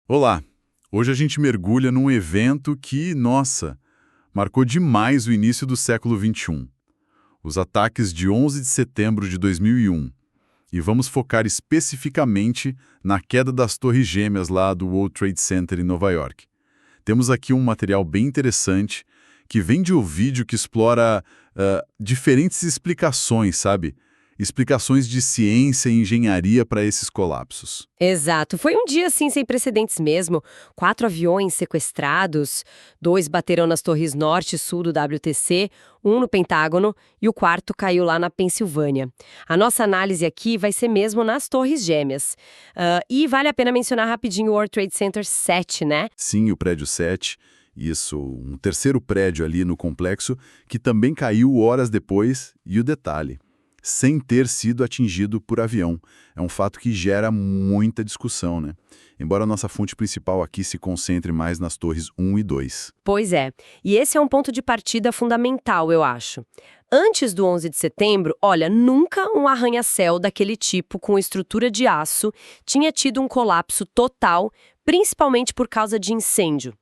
Olá! Hoje a gente mergulha num evento que, nossa, marcou demais o início do século XXI. Os ataques de 11 de setembro de 2001. E vamos focar especificamente na queda das Torres Gêmeas lá do World Trade Center em Nova York. Temos aqui um material bem interessante que vem de um vídeo que explora diferentes explicações, sabe? Explicações de ciência e engenharia para esses colapsos. Exato. Foi um dia, assim, sem precedentes mesmo. 4 aviões sequestrados, 2 bateram nas torres norte e sul do WTC, um no Pentágono e o quarto caiu lá na Pensilvânia. A nossa análise aqui vai ser mesmo nas Torres Gêmeas. E vale a pena mencionar rapidinho o World Trade Center 7, né? Sim, o prédio 7, isso, um terceiro prédio ali no complexo, que também caiu horas depois, e o detalhe, sem ter sido atingido por avião. É um fato que gera muita discussão, né? Embora a nossa fonte principal aqui se concentre mais nas torres 1 e 2. Pois é. E esse é um ponto de partida fundamental, eu acho. Antes do 11 de setembro, olha, nunca um arranha-céu daquele tipo com estrutura de aço tinha tido um colapso total, principalmente por causa de incêndio.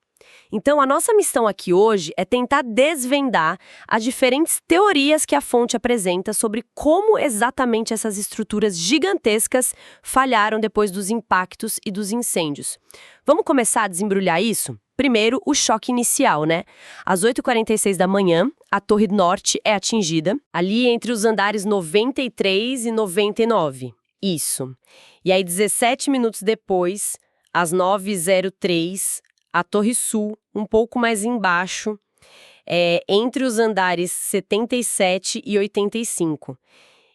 Então, a nossa missão aqui hoje é tentar desvendar as diferentes teorias que a fonte apresenta sobre como exatamente essas estruturas gigantescas falharam depois dos impactos e dos incêndios. Vamos começar a desembrulhar isso? Primeiro, o choque inicial, né? Às 8h46 da manhã, a Torre Norte é atingida, ali entre os andares 93 e 99. Isso. E aí, 17 minutos depois, às 9h03, a Torre Sul, um pouco mais embaixo, entre os andares 77 e 85.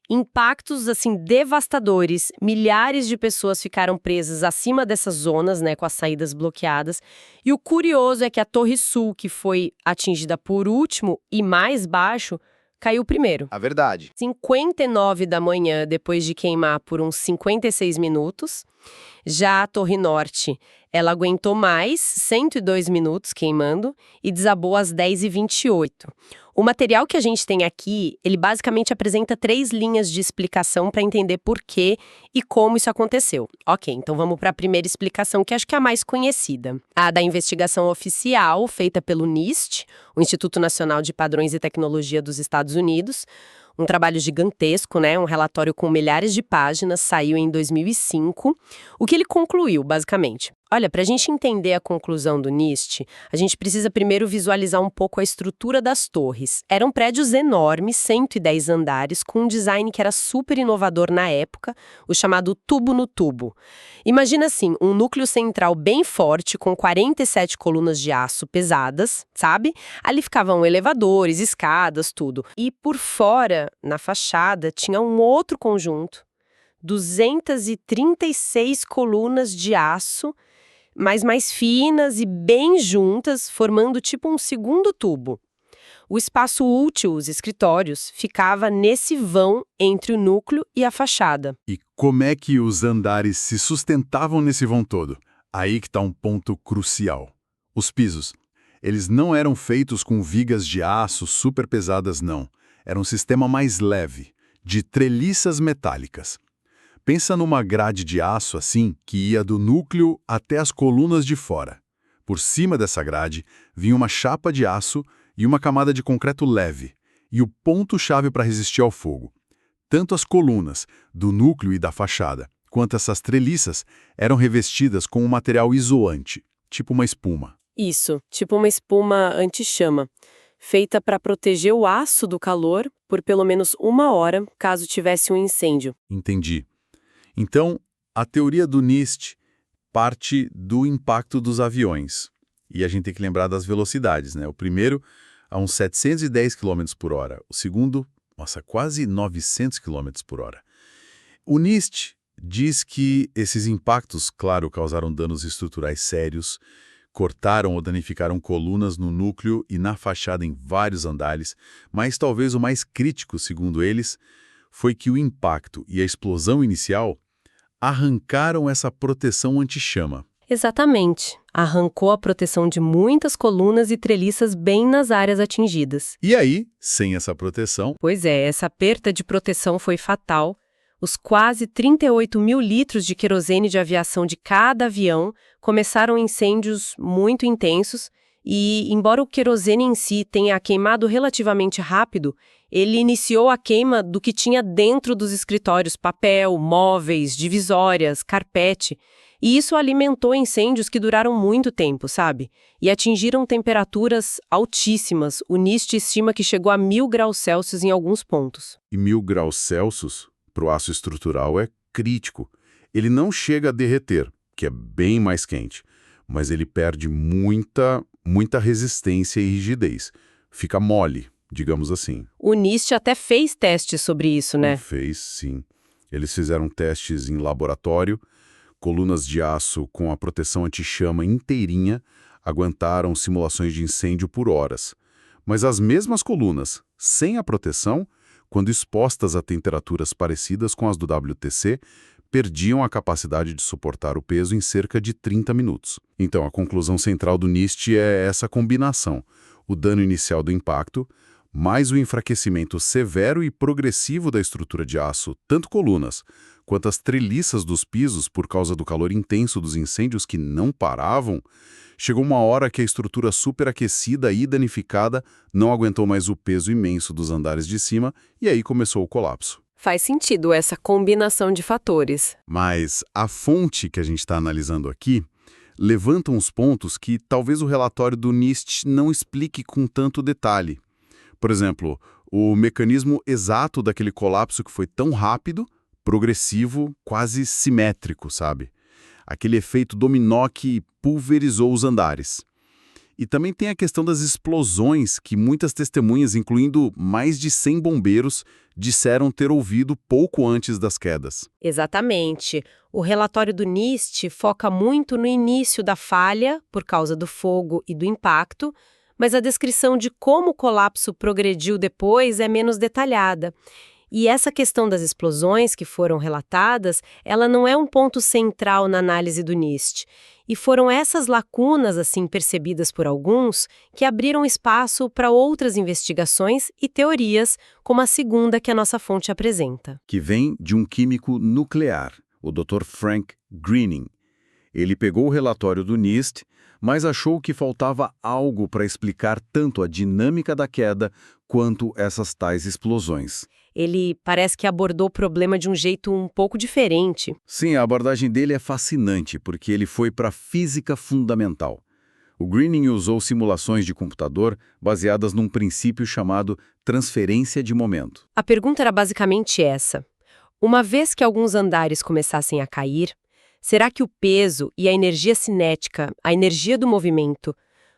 Impactos, assim, devastadores. Milhares de pessoas ficaram presas acima dessas zonas, né, com as saídas bloqueadas. E o curioso é que a Torre Sul, que foi atingida por último e mais baixo, caiu primeiro. A verdade. 59 da manhã, depois de queimar por uns 56 minutos. Já a Torre Norte, ela aguentou mais, 102 minutos queimando, e desabou às 10h28. O material que a gente tem aqui, ele basicamente apresenta 3 linhas de explicação para entender por que e como isso aconteceu. Ok, então vamos para a primeira explicação, que acho que é a mais conhecida. A da investigação oficial, feita pelo NIST, o Instituto Nacional de Padrões e Tecnologia dos Estados Unidos. Um trabalho gigantesco, né? Um relatório com milhares de páginas, saiu em 2005. O que ele concluiu, basicamente? Olha, para a gente entender a conclusão do NIST, a gente precisa primeiro visualizar um pouco a estrutura das torres. Eram prédios enormes, 110 andares, com um design que era super inovador na época, o chamado tubo no tubo. Imagina assim, um núcleo central bem forte, com 47 colunas de aço pesadas, sabe? Ali ficavam elevadores, escadas, tudo. E por fora, na fachada, tinha um outro conjunto, 236 colunas de aço, mas mais finas e bem juntas, formando tipo um segundo tubo. O espaço útil, os escritórios, ficava nesse vão entre o núcleo e a fachada. E como é que os andares se sustentavam nesse vão todo? Aí que está um ponto crucial. Os pisos. Eles não eram feitos com vigas de aço super pesadas, não. Era um sistema mais leve, de treliças metálicas. Pensa numa grade de aço assim, que ia do núcleo até as colunas de fora. Por cima dessa grade, vinha uma chapa de aço e uma camada de concreto leve, e o ponto-chave para resistir ao fogo. Tanto as colunas, do núcleo e da fachada, quanto essas treliças, eram revestidas com um material isoante, tipo uma espuma. Isso, tipo uma espuma anti-chama, feita para proteger o aço do calor por pelo menos 1 hora, caso tivesse um incêndio. Entendi. Então, a teoria do NIST parte do impacto dos aviões. E a gente tem que lembrar das velocidades, né? O primeiro a uns 710 km por hora. O segundo, quase 900 km por hora. O NIST diz que esses impactos, claro, causaram danos estruturais sérios, cortaram ou danificaram colunas no núcleo e na fachada em vários andares, mas talvez o mais crítico, segundo eles, foi que o impacto e a explosão inicial arrancaram essa proteção anti-chama. Exatamente. Arrancou a proteção de muitas colunas e treliças bem nas áreas atingidas. E aí, sem essa proteção, Pois é, essa perda de proteção foi fatal. Os quase 38 mil litros de querosene de aviação de cada avião começaram incêndios muito intensos e, embora o querosene em si tenha queimado relativamente rápido, ele iniciou a queima do que tinha dentro dos escritórios: papel, móveis, divisórias, carpete. E isso alimentou incêndios que duraram muito tempo, sabe? E atingiram temperaturas altíssimas. O NIST estima que chegou a 1.000 graus Celsius em alguns pontos. E 1.000 graus Celsius, para o aço estrutural, é crítico. Ele não chega a derreter, que é bem mais quente, mas ele perde muita resistência e rigidez. Fica mole, digamos assim. O NIST até fez testes sobre isso, né? Fez, sim. Eles fizeram testes em laboratório. Colunas de aço com a proteção anti-chama inteirinha aguentaram simulações de incêndio por horas. Mas as mesmas colunas, sem a proteção, quando expostas a temperaturas parecidas com as do WTC, perdiam a capacidade de suportar o peso em cerca de 30 minutos. Então, a conclusão central do NIST é essa combinação: o dano inicial do impacto, mais o enfraquecimento severo e progressivo da estrutura de aço, tanto colunas quanto as treliças dos pisos por causa do calor intenso dos incêndios que não paravam. Chegou uma hora que a estrutura superaquecida e danificada não aguentou mais o peso imenso dos andares de cima e aí começou o colapso. Faz sentido essa combinação de fatores. Mas a fonte que a gente está analisando aqui levanta uns pontos que talvez o relatório do NIST não explique com tanto detalhe. Por exemplo, o mecanismo exato daquele colapso que foi tão rápido, progressivo, quase simétrico, sabe? Aquele efeito dominó que pulverizou os andares. E também tem a questão das explosões que muitas testemunhas, incluindo mais de 100 bombeiros, disseram ter ouvido pouco antes das quedas. Exatamente. O relatório do NIST foca muito no início da falha, por causa do fogo e do impacto, mas a descrição de como o colapso progrediu depois é menos detalhada. E essa questão das explosões que foram relatadas, ela não é um ponto central na análise do NIST. E foram essas lacunas, assim, percebidas por alguns, que abriram espaço para outras investigações e teorias, como a segunda que a nossa fonte apresenta. Que vem de um químico nuclear, o Dr. Frank Greening. Ele pegou o relatório do NIST, mas achou que faltava algo para explicar tanto a dinâmica da queda quanto essas tais explosões. Ele parece que abordou o problema de um jeito um pouco diferente. Sim, a abordagem dele é fascinante, porque ele foi para a física fundamental. O Greening usou simulações de computador baseadas num princípio chamado transferência de momento. A pergunta era basicamente essa: uma vez que alguns andares começassem a cair, será que o peso e a energia cinética, a energia do movimento,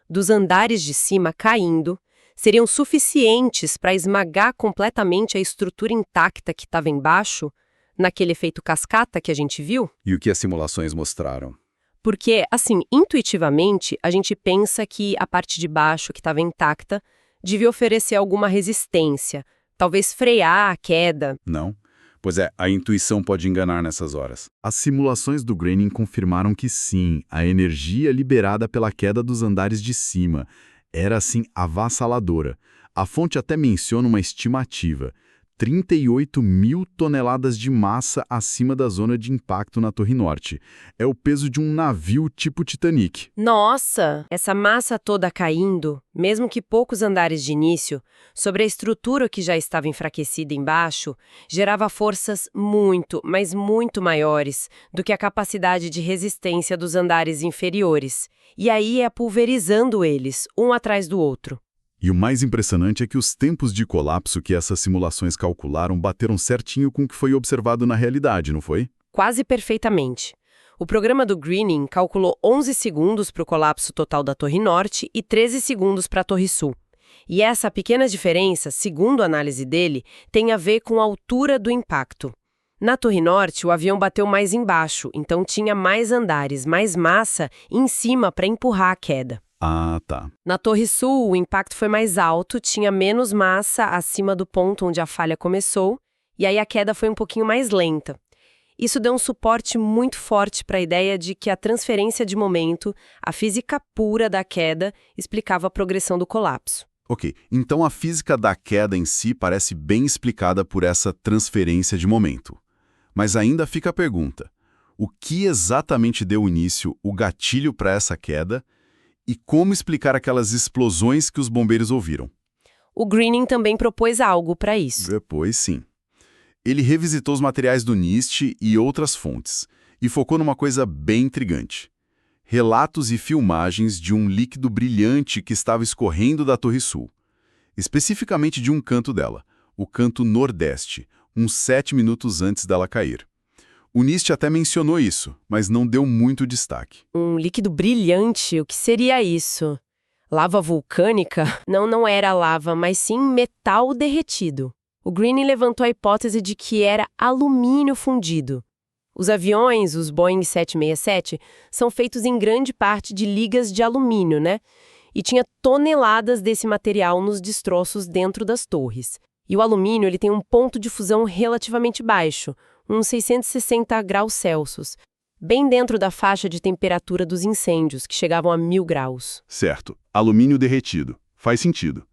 dos andares de cima caindo, seriam suficientes para esmagar completamente a estrutura intacta que estava embaixo, naquele efeito cascata que a gente viu? E o que as simulações mostraram? Porque, assim, intuitivamente, a gente pensa que a parte de baixo, que estava intacta, devia oferecer alguma resistência, talvez frear a queda. Não. Pois é, a intuição pode enganar nessas horas. As simulações do Greening confirmaram que sim, a energia liberada pela queda dos andares de cima era, assim, avassaladora. A fonte até menciona uma estimativa: 38 mil toneladas de massa acima da zona de impacto na Torre Norte. É o peso de um navio tipo Titanic. Nossa! Essa massa toda caindo, mesmo que poucos andares de início, sobre a estrutura que já estava enfraquecida embaixo, gerava forças muito, mas muito maiores do que a capacidade de resistência dos andares inferiores. E aí ia pulverizando eles, um atrás do outro. E o mais impressionante é que os tempos de colapso que essas simulações calcularam bateram certinho com o que foi observado na realidade, não foi? Quase perfeitamente. O programa do Greening calculou 11 segundos para o colapso total da Torre Norte e 13 segundos para a Torre Sul. E essa pequena diferença, segundo a análise dele, tem a ver com a altura do impacto. Na Torre Norte, o avião bateu mais embaixo, então tinha mais andares, mais massa em cima para empurrar a queda. Ah, tá. Na Torre Sul, o impacto foi mais alto, tinha menos massa acima do ponto onde a falha começou, e aí a queda foi um pouquinho mais lenta. Isso deu um suporte muito forte para a ideia de que a transferência de momento, a física pura da queda, explicava a progressão do colapso. Ok, então a física da queda em si parece bem explicada por essa transferência de momento. Mas ainda fica a pergunta: o que exatamente deu início, o gatilho para essa queda, e como explicar aquelas explosões que os bombeiros ouviram? O Greening também propôs algo para isso. Depois, sim. Ele revisitou os materiais do NIST e outras fontes, e focou numa coisa bem intrigante: relatos e filmagens de um líquido brilhante que estava escorrendo da Torre Sul, especificamente de um canto dela, o canto nordeste, uns 7 minutos antes dela cair. O NIST até mencionou isso, mas não deu muito destaque. Um líquido brilhante, o que seria isso? Lava vulcânica? Não era lava, mas sim metal derretido. O Greening levantou a hipótese de que era alumínio fundido. Os aviões, os Boeing 767, são feitos em grande parte de ligas de alumínio, né? E tinha toneladas desse material nos destroços dentro das torres. E o alumínio ele tem um ponto de fusão relativamente baixo, uns 660 graus Celsius, bem dentro da faixa de temperatura dos incêndios, que chegavam a 1000 graus. Certo, alumínio derretido. Faz sentido.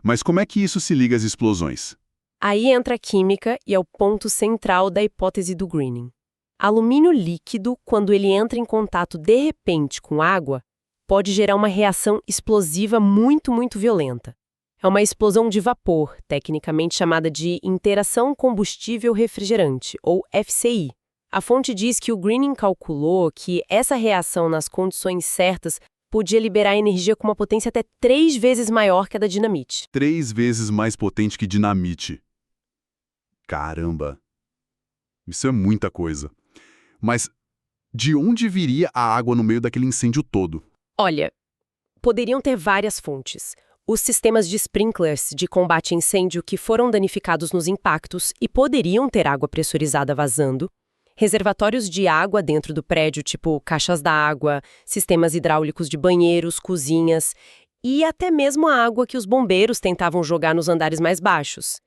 Mas como é que isso se liga às explosões? Aí entra a química e é o ponto central da hipótese do Greening. Alumínio líquido, quando ele entra em contato de repente com água, pode gerar uma reação explosiva muito violenta. É uma explosão de vapor, tecnicamente chamada de interação combustível-refrigerante, ou FCI. A fonte diz que o Greening calculou que essa reação nas condições certas podia liberar energia com uma potência até 3 vezes maior que a da dinamite. 3 vezes mais potente que dinamite. Caramba! Isso é muita coisa. Mas de onde viria a água no meio daquele incêndio todo? Olha, poderiam ter várias fontes. Os sistemas de sprinklers de combate a incêndio que foram danificados nos impactos e poderiam ter água pressurizada vazando, reservatórios de água dentro do prédio, tipo caixas d'água, sistemas hidráulicos de banheiros, cozinhas e até mesmo a água que os bombeiros tentavam jogar nos andares mais baixos.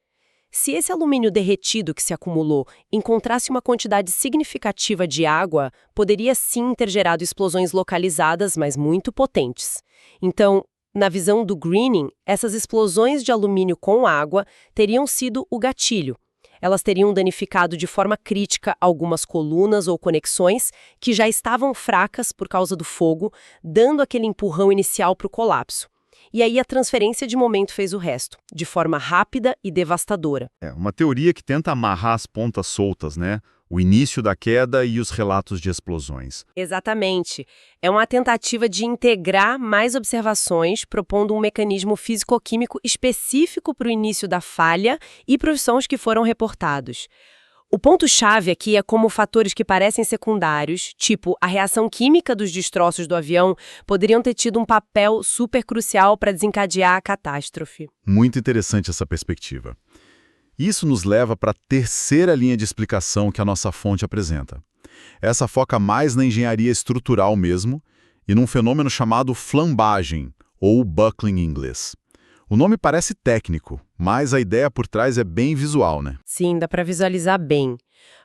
Se esse alumínio derretido que se acumulou encontrasse uma quantidade significativa de água, poderia sim ter gerado explosões localizadas, mas muito potentes. Então, na visão do Greening, essas explosões de alumínio com água teriam sido o gatilho. Elas teriam danificado de forma crítica algumas colunas ou conexões que já estavam fracas por causa do fogo, dando aquele empurrão inicial para o colapso. E aí a transferência de momento fez o resto, de forma rápida e devastadora. É uma teoria que tenta amarrar as pontas soltas, né? O início da queda e os relatos de explosões. Exatamente. É uma tentativa de integrar mais observações, propondo um mecanismo físico-químico específico para o início da falha e para os sons que foram reportados. O ponto-chave aqui é como fatores que parecem secundários, tipo a reação química dos destroços do avião, poderiam ter tido um papel super crucial para desencadear a catástrofe. Muito interessante essa perspectiva. Isso nos leva para a terceira linha de explicação que a nossa fonte apresenta. Essa foca mais na engenharia estrutural mesmo e num fenômeno chamado flambagem, ou buckling em inglês. O nome parece técnico, mas a ideia por trás é bem visual, né? Sim, dá para visualizar bem.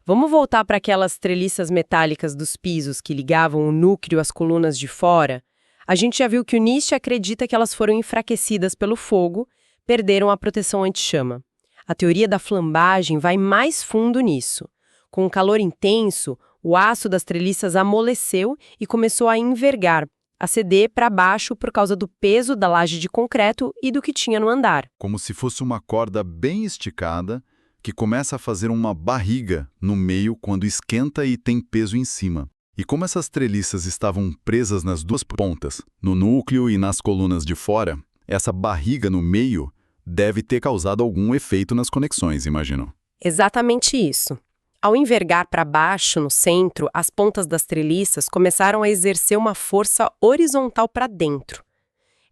Vamos voltar para aquelas treliças metálicas dos pisos que ligavam o núcleo às colunas de fora? A gente já viu que o NIST acredita que elas foram enfraquecidas pelo fogo, perderam a proteção anti-chama. A teoria da flambagem vai mais fundo nisso. Com o calor intenso, o aço das treliças amoleceu e começou a envergar, a ceder para baixo por causa do peso da laje de concreto e do que tinha no andar. Como se fosse uma corda bem esticada que começa a fazer uma barriga no meio quando esquenta e tem peso em cima. E como essas treliças estavam presas nas duas pontas, no núcleo e nas colunas de fora, essa barriga no meio deve ter causado algum efeito nas conexões, imagino. Exatamente isso. Ao envergar para baixo, no centro, as pontas das treliças começaram a exercer uma força horizontal para dentro.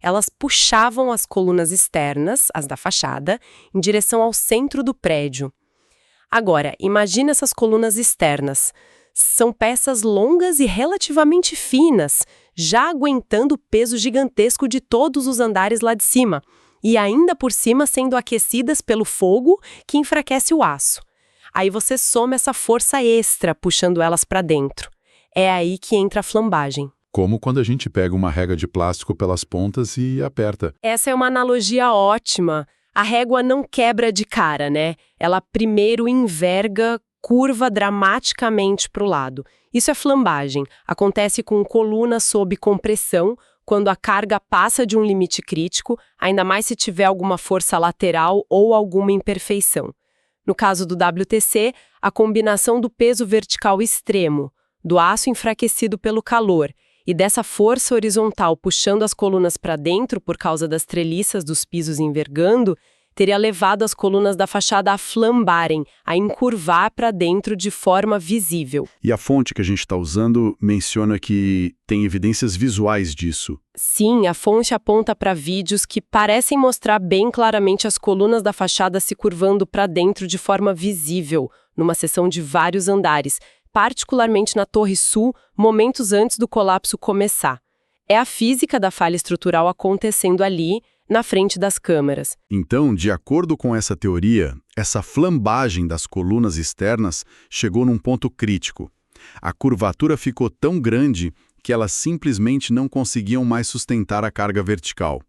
Elas puxavam as colunas externas, as da fachada, em direção ao centro do prédio. Agora, imagine essas colunas externas. São peças longas e relativamente finas, já aguentando o peso gigantesco de todos os andares lá de cima, e ainda por cima sendo aquecidas pelo fogo que enfraquece o aço. Aí você soma essa força extra puxando elas para dentro. É aí que entra a flambagem. Como quando a gente pega uma régua de plástico pelas pontas e aperta. Essa é uma analogia ótima. A régua não quebra de cara, né? Ela primeiro enverga curva dramaticamente para o lado. Isso é flambagem. Acontece com coluna sob compressão, quando a carga passa de um limite crítico, ainda mais se tiver alguma força lateral ou alguma imperfeição. No caso do WTC, a combinação do peso vertical extremo, do aço enfraquecido pelo calor, e dessa força horizontal puxando as colunas para dentro por causa das treliças dos pisos envergando, teria levado as colunas da fachada a flambarem, a encurvar para dentro de forma visível. E a fonte que a gente está usando menciona que tem evidências visuais disso. Sim, a fonte aponta para vídeos que parecem mostrar bem claramente as colunas da fachada se curvando para dentro de forma visível, numa seção de vários andares, particularmente na Torre Sul, momentos antes do colapso começar. É a física da falha estrutural acontecendo ali, na frente das câmeras. Então, de acordo com essa teoria, essa flambagem das colunas externas chegou num ponto crítico. A curvatura ficou tão grande que elas simplesmente não conseguiam mais sustentar a carga vertical.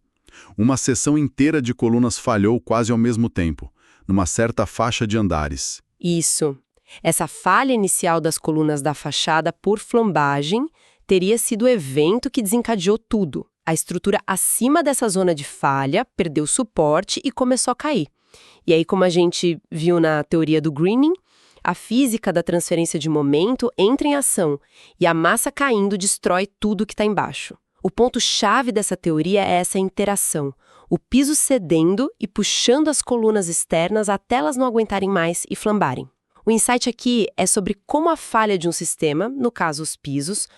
Uma seção inteira de colunas falhou quase ao mesmo tempo, numa certa faixa de andares. Isso. Essa falha inicial das colunas da fachada por flambagem teria sido o evento que desencadeou tudo. A estrutura acima dessa zona de falha perdeu suporte e começou a cair. E aí, como a gente viu na teoria do greening, a física da transferência de momento entra em ação e a massa caindo destrói tudo que está embaixo. O ponto-chave dessa teoria é essa interação, o piso cedendo e puxando as colunas externas até elas não aguentarem mais e flambarem. O insight aqui é sobre como a falha de um sistema, no caso os pisos,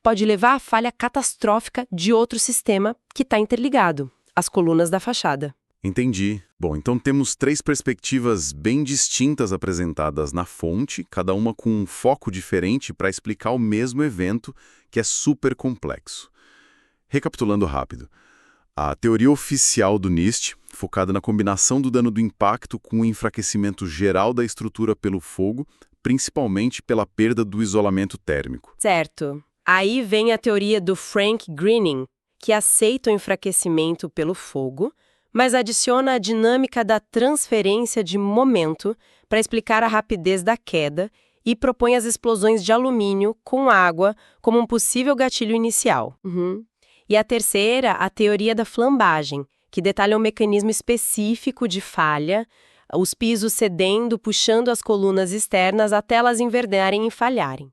pode levar à falha catastrófica de outro sistema que está interligado, as colunas da fachada. Entendi. Bom, então temos 3 perspectivas bem distintas apresentadas na fonte, cada uma com um foco diferente para explicar o mesmo evento, que é super complexo. Recapitulando rápido. A teoria oficial do NIST, focada na combinação do dano do impacto com o enfraquecimento geral da estrutura pelo fogo, principalmente pela perda do isolamento térmico. Certo. Aí vem a teoria do Frank Greening, que aceita o enfraquecimento pelo fogo, mas adiciona a dinâmica da transferência de momento para explicar a rapidez da queda e propõe as explosões de alumínio com água como um possível gatilho inicial. E a terceira, a teoria da flambagem, que detalha um mecanismo específico de falha, os pisos cedendo, puxando as colunas externas até elas envergarem e falharem.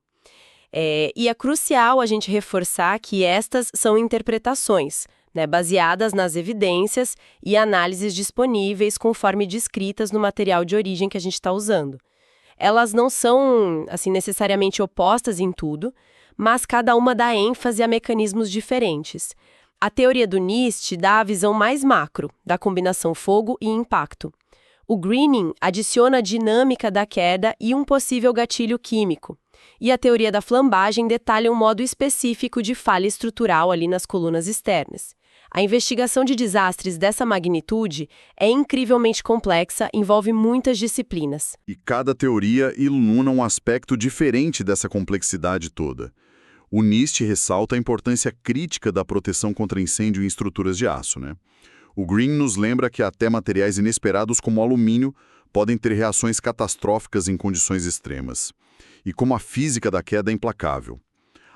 E é crucial a gente reforçar que estas são interpretações, né, baseadas nas evidências e análises disponíveis conforme descritas no material de origem que a gente está usando. Elas não são, assim, necessariamente opostas em tudo, mas cada uma dá ênfase a mecanismos diferentes. A teoria do NIST dá a visão mais macro, da combinação fogo e impacto. O greening adiciona a dinâmica da queda e um possível gatilho químico. E a teoria da flambagem detalha um modo específico de falha estrutural ali nas colunas externas. A investigação de desastres dessa magnitude é incrivelmente complexa, envolve muitas disciplinas. E cada teoria ilumina um aspecto diferente dessa complexidade toda. O NIST ressalta a importância crítica da proteção contra incêndio em estruturas de aço, né? O Green nos lembra que até materiais inesperados como alumínio podem ter reações catastróficas em condições extremas. E como a física da queda é implacável.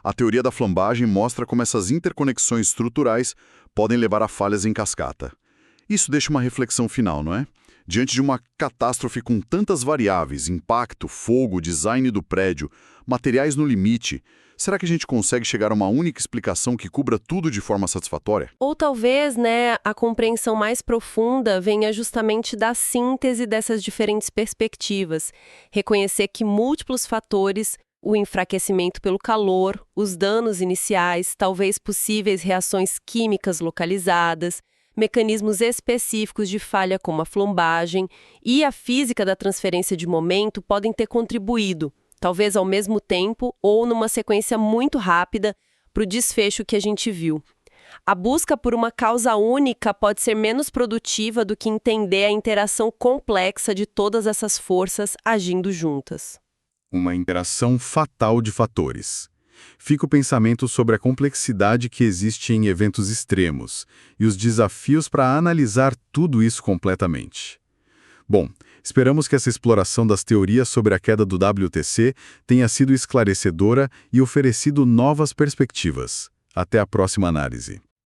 A teoria da flambagem mostra como essas interconexões estruturais podem levar a falhas em cascata. Isso deixa uma reflexão final, não é? Diante de uma catástrofe com tantas variáveis, impacto, fogo, design do prédio, materiais no limite, será que a gente consegue chegar a uma única explicação que cubra tudo de forma satisfatória? Ou talvez, né, a compreensão mais profunda venha justamente da síntese dessas diferentes perspectivas. Reconhecer que múltiplos fatores, o enfraquecimento pelo calor, os danos iniciais, talvez possíveis reações químicas localizadas, mecanismos específicos de falha como a flambagem e a física da transferência de momento podem ter contribuído, talvez ao mesmo tempo ou numa sequência muito rápida, para o desfecho que a gente viu. A busca por uma causa única pode ser menos produtiva do que entender a interação complexa de todas essas forças agindo juntas. Uma interação fatal de fatores. Fica o pensamento sobre a complexidade que existe em eventos extremos e os desafios para analisar tudo isso completamente. Bom, esperamos que essa exploração das teorias sobre a queda do WTC tenha sido esclarecedora e oferecido novas perspectivas. Até a próxima análise.